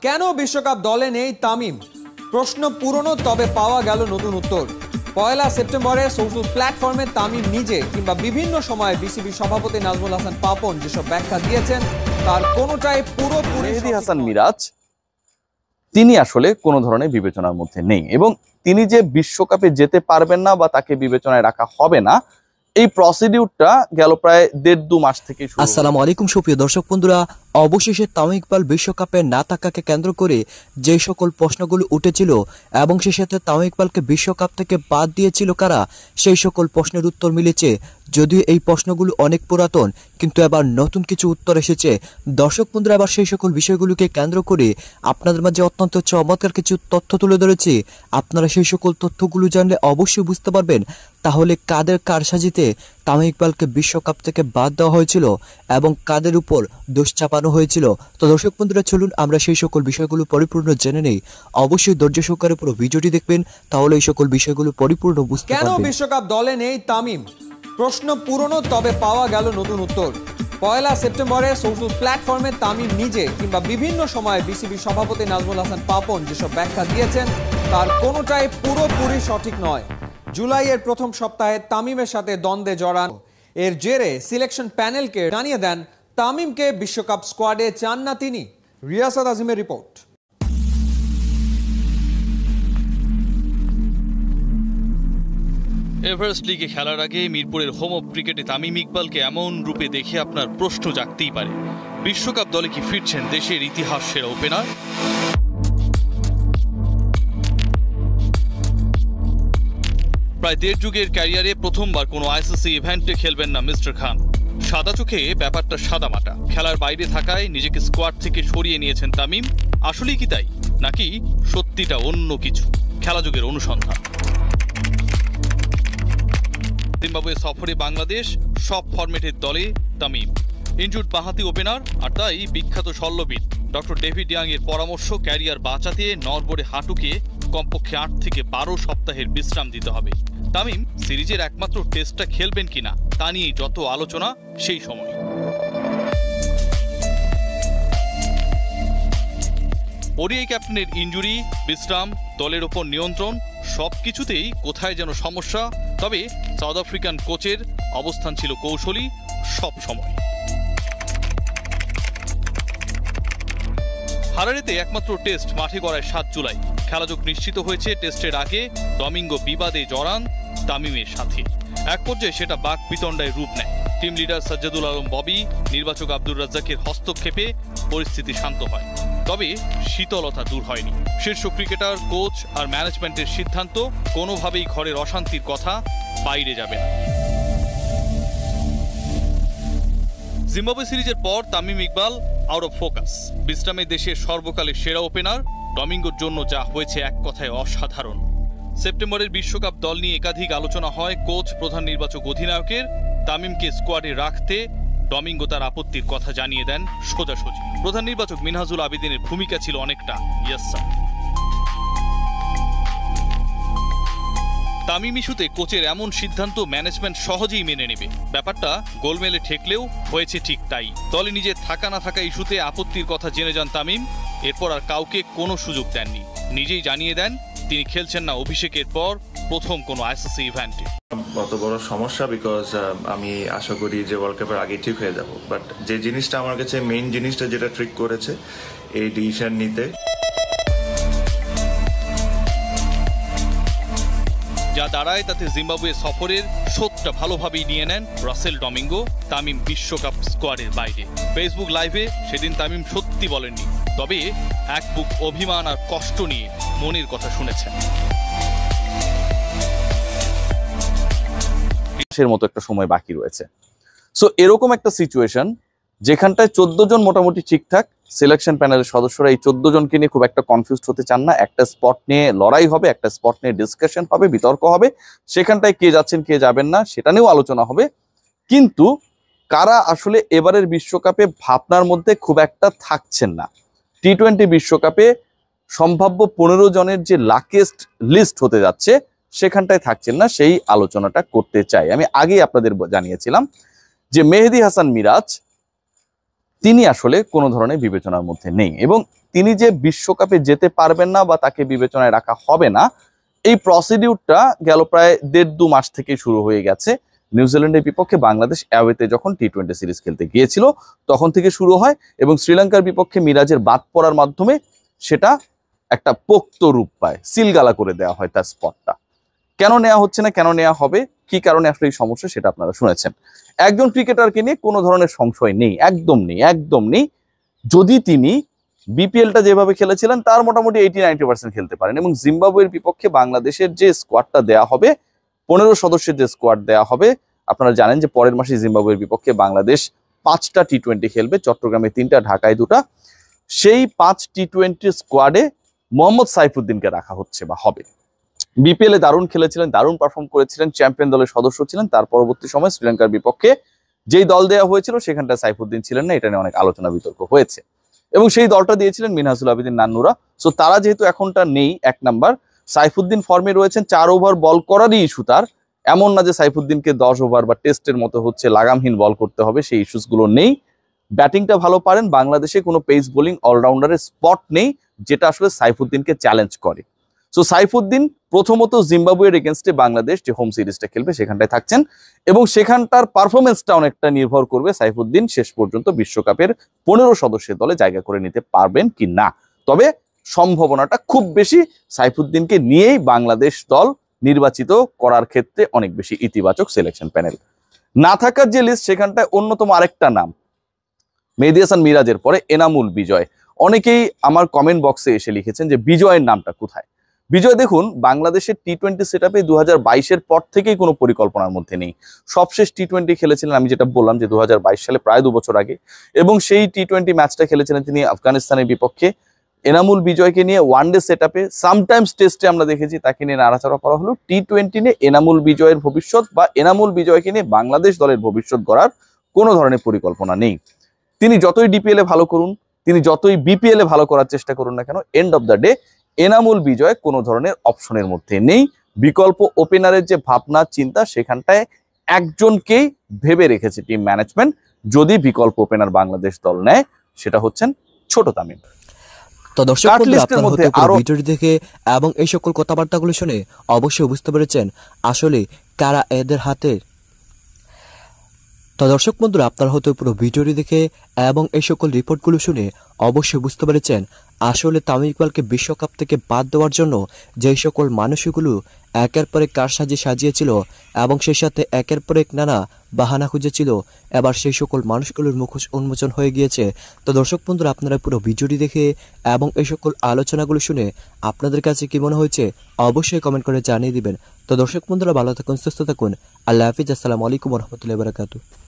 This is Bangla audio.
কেন বিশ্বকাপ দলে নেই তামিম? প্রশ্ন পুরনো, তবে পাওয়া গেল নতুন উত্তর। পয়লা সেপ্টেম্বরে সোশ্যাল প্ল্যাটফর্মে তামিম নিজে কিংবা বিভিন্ন সময়ে বিসিবি সভাপতি নাজমুল হাসান পাপন যেসব ব্যাখ্যা দিয়েছেন তার কোনোটাই পুরোপুরি। মেহেদী হাসান মিরাজ তিনি আসলে কোনো ধরনের বিবেচনার মধ্যে নেই, এবং তিনি যে বিশ্বকাপে যেতে পারবেন না বা তাকে বিবেচনায় রাখা হবে না, এই প্রসিডিউরটা গেল প্রায় 1.5-2 মাস থেকে শুরু। আসসালামু আলাইকুম সুপ্রিয় দর্শক বন্ধুরা, অবশেষে তামিম ইকবাল বিশ্বকাপে না থাকাকে কেন্দ্র করে যে সকল প্রশ্নগুলো উঠেছিল এবং সে সাথে তামিম ইকবালকে বিশ্বকাপ থেকে বাদ দিয়েছিল কারা, সেই সকল প্রশ্নের উত্তর মিলেছে। যদিও এই প্রশ্নগুলো অনেক পুরাতন, কিন্তু এবার নতুন কিছু উত্তর এসেছে। দর্শক বন্ধুরা, এবার সেই সকল বিষয়গুলোকে কেন্দ্র করে আপনাদের মাঝে অত্যন্ত চমৎকার কিছু তথ্য তুলে ধরেছি। আপনারা সেই সকল তথ্যগুলো জানলে অবশ্যই বুঝতে পারবেন তাহলে কাদের কারসাজিতে তামিম ইকবালকে বিশ্বকাপ থেকে বাদ দেওয়া হয়েছিল এবং কাদের উপর দোষ চাপানো হয়েছিল। তো দর্শক বন্ধুরা, চলুন আমরা সেই সকল বিষয়গুলো পরিপূর্ণ জেনে নেই। অবশ্যই ধৈর্য সহকারে পুরো ভিডিওটি দেখবেন, তাহলে এই সকল বিষয়গুলো পরিপূর্ণ বুঝতে পারবেন। কেন বিশ্বকাপ দলে নেই তামিম? প্রশ্ন পুরনো, তবে পাওয়া গেল নতুন উত্তর। পয়লা সেপ্টেম্বরে সোশ্যাল প্ল্যাটফর্মে তামিম নিজে কিংবা বিভিন্ন সময়ে বিসিবি সভাপতি নাজমুল হাসান পাপন যেসব ব্যাখ্যা দিয়েছেন তার কোনোটাই পুরোপুরি সঠিক নয়। জুলাইয়ের প্রথম সপ্তাহে তামিমের সাথে দ্বন্দ্বে জড়ান, এর জেরে সিলেকশন প্যানেলকে জানিয়ে দেন তামিমকে বিশ্বকাপ স্কোয়াডে চান না তিনি। রিয়াসাত আজিমের রিপোর্ট। এভারেস্ট লিগে খেলার আগে মিরপুরের হোম অফ ক্রিকেটে তামিম ইকবালকে এমন রূপে দেখে আপনার প্রশ্ন জাগতেই পারে, বিশ্বকাপ দলে কি ফিরছেন দেশের ইতিহাস সেরা ওপেনার? প্রায় 1.5 যুগের ক্যারিয়ারে প্রথমবার কোনো আইসিসি ইভেন্টে খেলবেন না মিস্টার খান। সাদা চোখে ব্যাপারটা সাদামাটা, খেলার বাইরে থাকায় নিজেকে স্কোয়াড থেকে সরিয়ে নিয়েছেন তামিম। আসলেই কি তাই, নাকি সত্যিটা অন্য কিছু? খেলাযুগের অনুসন্ধান। জিম্বাবুয়ে সফরে বাংলাদেশ, সব ফরম্যাটের দলে তামিম। ইনজুর্ড বাঁহাতি ওপেনার, আর তাই বিখ্যাত শল্যবিদ ডক্টর ডেভিড ইয়াং এর পরামর্শ ক্যারিয়ার বাঁচাতে নড়বড়ে হাঁটুকে কমপক্ষে 8 থেকে 12 সপ্তাহের বিশ্রাম দিতে হবে। তামিম সিরিজের একমাত্র টেস্টটা খেলবেন কিনা তা নিয়ে যত আলোচনা সেই সময়। ওডিআই ক্যাপ্টেনের ইনজুরি, বিশ্রাম, দলের ওপর নিয়ন্ত্রণ, সবকিছুতেই কোথায় যেন সমস্যা। তবে সাউথ আফ্রিকান কোচের অবস্থান ছিল কৌশলী সব সময়। হারারেতে একমাত্র টেস্ট মাঠে গড়ায় 7 জুলাই। খেলাযোগ নিশ্চিত হয়েছে টেস্টের আগে ডমিঙ্গো বিবাদে জড়ান তামিমের সাথে। এক পর্যায়ে সেটা বাকবিতণ্ডায় রূপ নেয়। টিম লিডার সাজ্জাদুল আলম ববি, নির্বাচক আব্দুর রাজ্জাকের হস্তক্ষেপে পরিস্থিতি শান্ত হয়। তবে শীতলতা দূর হয়নি। শীর্ষ ক্রিকেটার, কোচ আর ম্যানেজমেন্টের সিদ্ধান্ত কোনোভাবেই ঘরের অশান্তির কথা বাইরে যাবে না। জিম্বাবুয়ে সিরিজের পর Tamim Iqbal out of focus. বিশ্রামে দেশের সর্বকালের সেরা ওপেনার ডমিঙ্গোর জন্য যা হয়েছে এক কথায় অসাধারণ। সেপ্টেম্বরের বিশ্বকাপ দল নিয়ে একাধিক আলোচনা হয় কোচ, প্রধান নির্বাচক, অধিনায়কের। তামিমকে স্কোয়াডে রাখতে ডমিঙ্গো তার আপত্তির কথা জানিয়ে দেন সোজাসুজি। প্রধান নির্বাচক মিনহাজুল আবেদিনের ভূমিকা ছিল অনেকটা ইয়েস স্যার। তামিম ইস্যুতে কোচের এমন সিদ্ধান্ত ম্যানেজমেন্ট সহজেই মেনে নেবে। ব্যাপারটা গোলমেলে ঠেকলেও হয়েছে ঠিক তাই। দলে নিজের থাকা না থাকা ইস্যুতে আপত্তির কথা জেনে যান তামিম। এরপর আর কাউকে কোনো সুযোগ দেননি। নিজেই জানিয়ে দেন তিনি খেলছেন না অভিষেকের পর প্রথম কোনো আইসিসি ইভেন্টে। কত বড় সমস্যা, বিকজ আমি আশা করি যে ওয়ার্ল্ড কাপের আগে ঠিক হয়ে যাব, বাট যে জিনিসটা আমার কাছে মেইন জিনিসটা যেটা ট্রিক করেছে এই ডিসিশন নিতে, যা দাঁড়ায় তাতে জিম্বাবুয়ে সফরের শোধটা ভালোভাবেই নিয়ে নেন রাসেল ডমিঙ্গো। তামিম বিশ্বকাপ স্কোয়াডের বাইরে। ফেসবুক লাইভে সেদিন তামিম সত্যি বলেননি, তবে এক বুক অভিমান আর কষ্ট নিয়ে মনের কথা শুনেছেন। মতো একটা সময় বাকি রয়েছে। সো এরকম একটা সিচুয়েশন যেখানটায় 14 জন মোটামুটি ঠিকঠাক, সিলেকশন প্যানেলের সদস্যরা এই 14 জনকে নিয়ে খুব একটা কনফিউজড হতে চান না। একটা স্পট নিয়ে লড়াই হবে, একটা স্পট নিয়ে ডিসকাশন হবে, বিতর্ক হবে। সেখানটায় কে যাচ্ছেন কে যাবেন না সেটা নিয়েও আলোচনা হবে। কিন্তু কারা আসলে এবারের বিশ্বকাপে ভাবনার মধ্যে খুব একটা থাকছেন না, টি-20 বিশ্বকাপে সম্ভাব্য 15 জনের যে লাকেস্ট লিস্ট হতে যাচ্ছে সেখানটায় থাকছেন না, সেই আলোচনাটা করতে চাই। আমি আগেই আপনাদের জানিয়েছিলাম যে মেহেদী হাসান মিরাজ তিনি আসলে কোনো ধরনের বিবেচনার মধ্যে নেই, এবং তিনি যে বিশ্বকাপে যেতে পারবেন না বা তাকে বিবেচনায় রাখা হবে না, এই প্রসিডিউরটা গেল প্রায় 1.5-2 মাস থেকে শুরু হয়ে গেছে। নিউজিল্যান্ডের বিপক্ষে বাংলাদেশ অ্যাওয়েতে যখন টি-20 সিরিজ খেলতে গিয়েছিল তখন থেকে শুরু হয় এবং শ্রীলঙ্কার বিপক্ষে মিরাজের বাদ পড়ার মাধ্যমে সেটা একটা পোক্ত রূপ পায়, সিলগালা করে দেওয়া হয় তার স্পটটা। কেন নেওয়া হচ্ছে না, কেন নেওয়া হবে, কি কারণে আসলে এই সমস্যা, সেটা আপনারা শুনেছেন। একজন ক্রিকেটারকে নিয়ে কোনো ধরনের সংশয় নেই, একদম নেই, একদম নেই। যদি তিনি বিপিএলটা যেভাবে খেলেছিলেন তার মোটামুটি 80-90% খেলতে পারেন এবং জিম্বাবুয়ের বিপক্ষে বাংলাদেশের যে স্কোয়াডটা দেয়া হবে, 15 সদস্যের যে স্কোয়াড দেয়া হবে, আপনারা জানেন যে পরের মাসে জিম্বাবুয়ের বিপক্ষে বাংলাদেশ 5টা টি-20 খেলবে, চট্টগ্রামে 3টা, ঢাকায় 2টা। সেই 5 টি-20 স্কোয়াডে মোহাম্মদ সাইফুদ্দিনকে রাখা হচ্ছে বা হবে। বিপিএল এ দারুণ খেলেছিলেন, দারুণ পারফর্ম করেছিলেন, চ্যাম্পিয়ন দলের সদস্য ছিলেন। তার পরবর্তী সময় শ্রীলঙ্কার বিপক্ষে যেই দল দেওয়া হয়েছিল সেখানটা সাইফুদ্দিন ছিলেন না, এটা নিয়ে অনেক আলোচনা বিতর্ক হয়েছে এবং সেই দলটা দিয়েছিলেন মিনহাজুল আবেদিন নান্নুরা। সো তারা যেহেতু এখনটা নেই, 1 নাম্বার, সাইফুদ্দিন ফর্মে রয়েছেন, 4 ওভার বল করারই ইস্যু তার, এমন না যে সাইফুদ্দিনকে 10 ওভার বা টেস্টের মতো হচ্ছে লাগামহীন বল করতে হবে, সেই ইস্যুসগুলো নেই। ব্যাটিংটা ভালো পারেন, বাংলাদেশে কোনো পেস বোলিং অলরাউন্ডারের স্পট নেই যেটা আসলে সাইফুদ্দিনকে চ্যালেঞ্জ করে। সো সাইফুদ্দিন প্রথমত জিম্বাবুয়ের এগেনস্টে বাংলাদেশ যে হোম সিরিজটা খেলবে সেখানটায় থাকছেন এবং সেখানটার পারফরমেন্সটা অনেকটা নির্ভর করবে সাইফুদ্দিন শেষ পর্যন্ত বিশ্বকাপের 15 সদস্যের দলে জায়গা করে নিতে পারবেন কি না। তবে সম্ভাবনাটা খুব বেশি সাইফুদ্দিনকে নিয়েই বাংলাদেশ দল নির্বাচিত করার ক্ষেত্রে অনেক বেশি ইতিবাচক সিলেকশন প্যানেল। না থাকার যে লিস্ট সেখানটায় অন্যতম আরেকটা নাম, মেহেদী হাসান মিরাজের পরে এনামুল বিজয়। অনেকেই আমার কমেন্ট বক্সে এসে লিখেছেন যে বিজয়ের নামটা কোথায়। বিজয় দেখুন, বাংলাদেশের টি-20 সেটআপে 2022-এর পর থেকেই কোনো পরিকল্পনার মধ্যে নেই। সবশেষ টি-20 খেলেছিলেন, আমি যেটা বললাম যে 2022 সালে, প্রায় 2 বছর আগে, এবং সেই টি-20 ম্যাচটা খেলেছিলেন তিনি আফগানিস্তানের বিপক্ষে। এনামুল বিজয়কে নিয়ে ওয়ানডে সেটআপে, সামটাইমস টেস্টে আমরা দেখেছি তাকে নিয়ে নাড়াচাড়া করা হলো। টি-20 নিয়ে এনামুল বিজয়ের ভবিষ্যৎ বা এনামুল বিজয়কে নিয়ে বাংলাদেশ দলের ভবিষ্যৎ গড়ার কোনো ধরনের পরিকল্পনা নেই। তিনি যতই ডিপিএল এ ভালো করুন, তিনি যতই বিপিএল এ ভালো করার চেষ্টা করুন না কেন, end of the day Enamul Bijoy কোনো ধরনের অপশনের মধ্যে নেই। বিকল্প ওপেনারের যে ভাবনা চিন্তা, সেখানটায় একজনকেই ভেবে রেখেছে টিম ম্যানেজমেন্ট, যদি বিকল্প ওপেনার বাংলাদেশ দল নেয়, সেটা হচ্ছেন ছোট তামিম। তো দর্শক বন্ধুরা, আপনারা হয়তো পুরো ভিডিওটি দেখে এবং এই সকল কথাবার্তাগুলো শুনে অবশ্যই বুঝতে পেরেছেন আসলে কারা এদের হাতে। তো দর্শক বন্ধুরা, আপনারা হয়তো পুরো ভিডিওটি দেখে এবং এই সকল রিপোর্টগুলো শুনে অবশ্যই বুঝতে পেরেছেন আসলে তামিম ইকবালকে বিশ্বকাপ থেকে বাদ দেওয়ার জন্য যেই সকল মানুষগুলো একের পর এক কারসাজি সাজিয়েছিল এবং সেই সাথে একের পর এক নানা বাহানা খুঁজেছিল, এবার সেই সকল মানুষগুলোর মুখোশ উন্মোচন হয়ে গিয়েছে। তো দর্শক বন্ধুরা, আপনারা পুরো ভিডিওটি দেখে এবং এই সকল আলোচনাগুলো শুনে আপনাদের কাছে কি মনে হয়েছে অবশ্যই কমেন্ট করে জানিয়ে দিবেন। তো দর্শক বন্ধুরা, ভালো থাকুন, সুস্থ থাকুন, আল্লাহ হাফিজ, আসসালামু আলাইকুম ওয়া রাহমাতুল্লাহি ওয়া বারাকাতুহু।